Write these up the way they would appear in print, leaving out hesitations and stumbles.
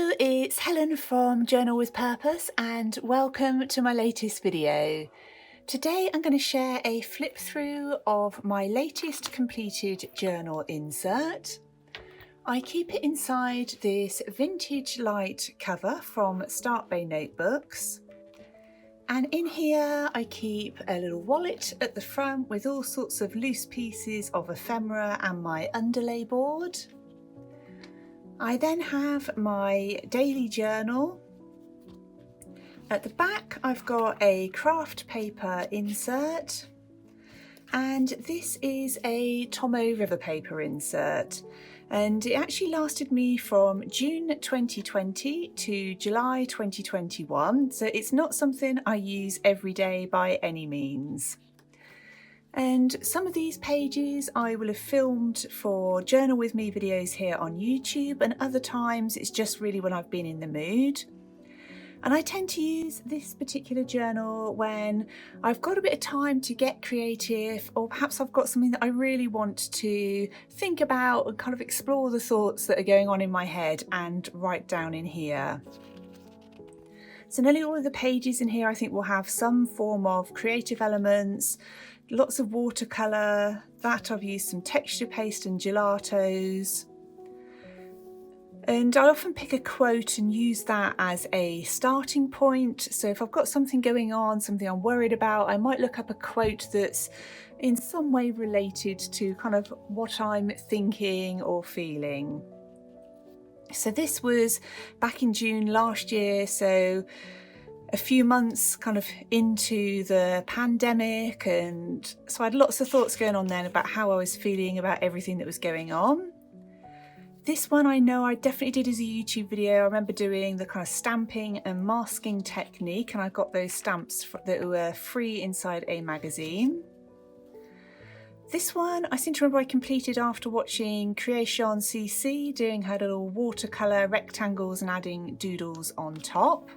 Hello, it's Helen from Journal with Purpose and welcome to my latest video. Today I'm going to share a flip through of my latest completed journal insert. I keep it inside this vintage light cover from Start Bay Notebooks. And in here I keep a little wallet at the front with all sorts of loose pieces of ephemera and my underlay board. I then have my daily journal. At the back I've got a craft paper insert, and this is a Tomo River paper insert, and it actually lasted me from June 2020 to July 2021, so it's not something I use every day by any means. And some of these pages I will have filmed for Journal With Me videos here on YouTube, and other times it's just really when I've been in the mood. And I tend to use this particular journal when I've got a bit of time to get creative, or perhaps I've got something that I really want to think about and kind of explore the thoughts that are going on in my head and write down in here. So nearly all of the pages in here I think will have some form of creative elements. Lots of watercolour, that I've used some texture paste and gelatos. And I often pick a quote and use that as a starting point. So if I've got something going on, something I'm worried about, I might look up a quote that's in some way related to kind of what I'm thinking or feeling. So this was back in June last year, so a few months kind of into the pandemic, and so I had lots of thoughts going on then about how I was feeling about everything that was going on. This one I know I definitely did as a YouTube video. I remember doing the kind of stamping and masking technique, and I got those stamps that were free inside a magazine. This one I seem to remember I completed after watching Creation CC doing her little watercolour rectangles and adding doodles on top.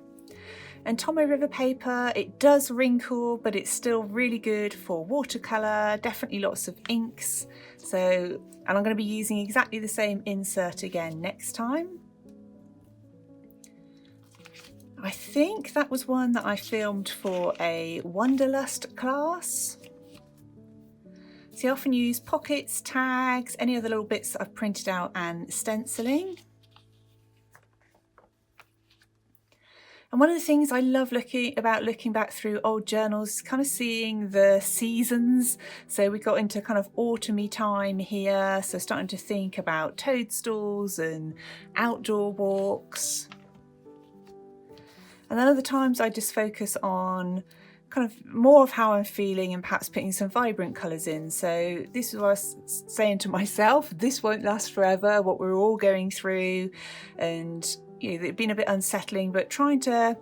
And Tomo River paper, it does wrinkle, but it's still really good for watercolour, definitely lots of inks. So, and I'm going to be using exactly the same insert again next time. I think that was one that I filmed for a Wanderlust class. So I often use pockets, tags, any other little bits that I've printed out and stenciling. And one of the things I love looking back through old journals is kind of seeing the seasons. So we got into kind of autumny time here, so starting to think about toadstools and outdoor walks. And then other times I just focus on kind of more of how I'm feeling and perhaps putting some vibrant colours in. So this is what I was saying to myself, this won't last forever, what we're all going through, and it's been a bit unsettling, but trying to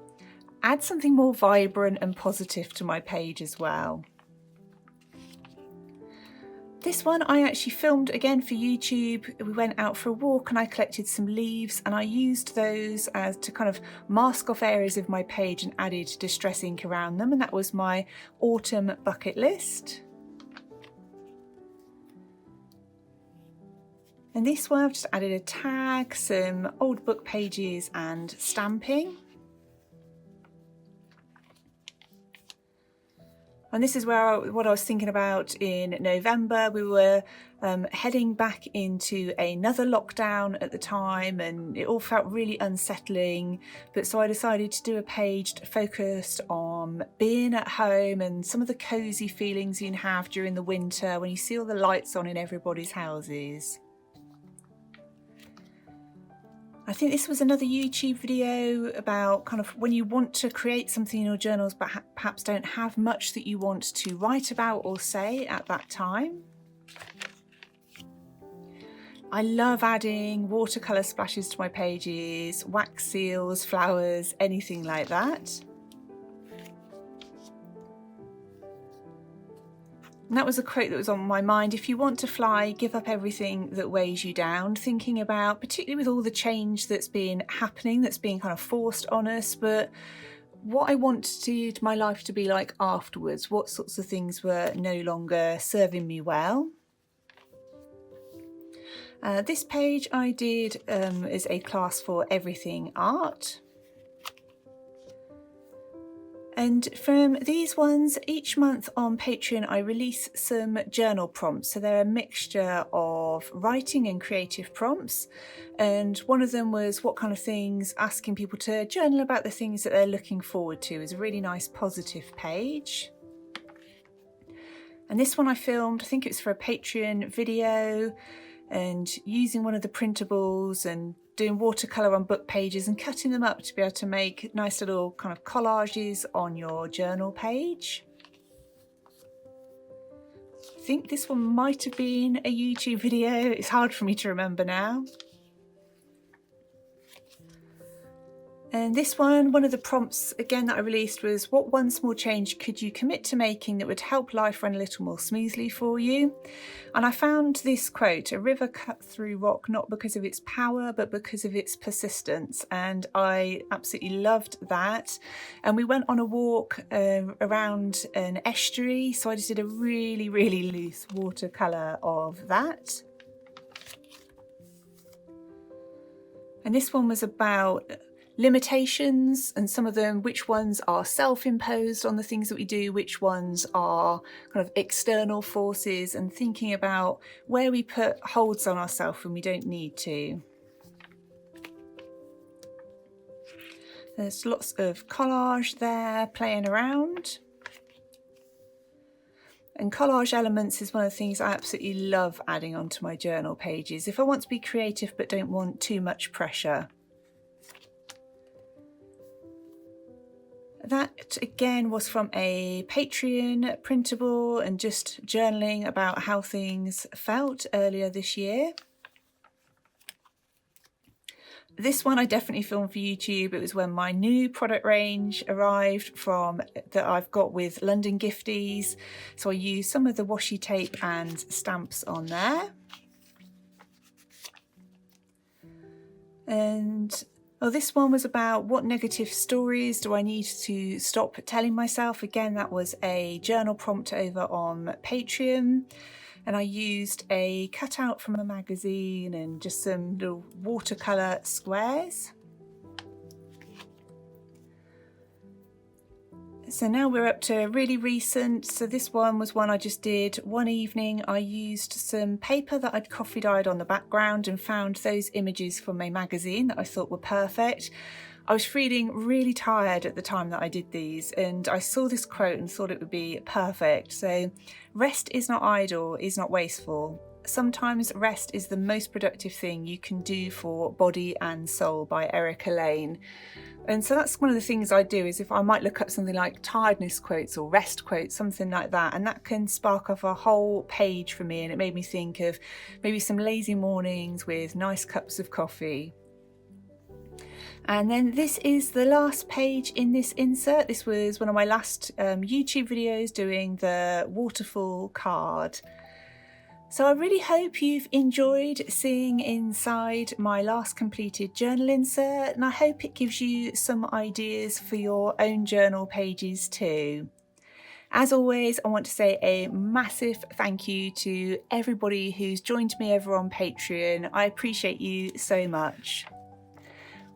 add something more vibrant and positive to my page as well. This one I actually filmed again for YouTube. We went out for a walk and I collected some leaves, and I used those as to kind of mask off areas of my page and added distress ink around them, and that was my autumn bucket list. And this one I've just added a tag, some old book pages and stamping. And this is what I was thinking about in November. We were heading back into another lockdown at the time, and it all felt really unsettling. But so I decided to do a page focused on being at home and some of the cosy feelings you can have during the winter when you see all the lights on in everybody's houses. I think this was another YouTube video about kind of when you want to create something in your journals but perhaps don't have much that you want to write about or say at that time. I love adding watercolour splashes to my pages, wax seals, flowers, anything like that. And that was a quote that was on my mind. If you want to fly, give up everything that weighs you down. Thinking about, particularly with all the change that's been happening, that's being kind of forced on us, but what I wanted my life to be like afterwards, what sorts of things were no longer serving me well. This page I did is a class for everything art. And from these ones, each month on Patreon, I release some journal prompts. So they're a mixture of writing and creative prompts. And one of them was what kind of things, asking people to journal about the things that they're looking forward to. Is a really nice positive page. And this one I filmed, I think it was for a Patreon video, and using one of the printables and doing watercolour on book pages and cutting them up to be able to make nice little kind of collages on your journal page. I think this one might have been a YouTube video, it's hard for me to remember now. And this one of the prompts again that I released was, what one small change could you commit to making that would help life run a little more smoothly for you? And I found this quote, "A river cut through rock not because of its power but because of its persistence," and I absolutely loved that. And we went on a walk around an estuary, so I just did a really loose watercolour of that. And this one was about limitations, and some of them, which ones are self-imposed on the things that we do, which ones are kind of external forces, and thinking about where we put holds on ourselves when we don't need to. There's lots of collage there playing around. And collage elements is one of the things I absolutely love adding onto my journal pages if I want to be creative but don't want too much pressure. That again was from a Patreon printable and just journaling about how things felt earlier this year. This one I definitely filmed for YouTube. It was when my new product range arrived that I've got with London Gifties. So I used some of the washi tape and stamps on there. And this one was about what negative stories do I need to stop telling myself. Again, that was a journal prompt over on Patreon. And I used a cutout from a magazine and just some little watercolour squares. So now we're up to really recent. So this one was one I just did one evening. I used some paper that I'd coffee dyed on the background and found those images from a magazine that I thought were perfect. I was feeling really tired at the time that I did these, and I saw this quote and thought it would be perfect. So, rest is not idle, is not wasteful. Sometimes rest is the most productive thing you can do for body and soul, by Erica Lane. And so that's one of the things I do, is if I might look up something like tiredness quotes or rest quotes, something like that, and that can spark off a whole page for me. And it made me think of maybe some lazy mornings with nice cups of coffee. And then this is the last page in this insert. This was one of my last YouTube videos doing the waterfall card. So I really hope you've enjoyed seeing inside my last completed journal insert, and I hope it gives you some ideas for your own journal pages too. As always, I want to say a massive thank you to everybody who's joined me over on Patreon. I appreciate you so much.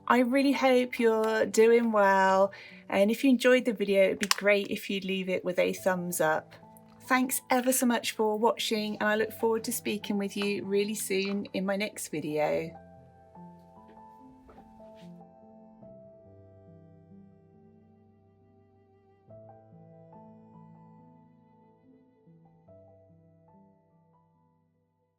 I really hope you're doing well, and if you enjoyed the video, it'd be great if you'd leave it with a thumbs up. Thanks ever so much for watching, and I look forward to speaking with you really soon in my next video.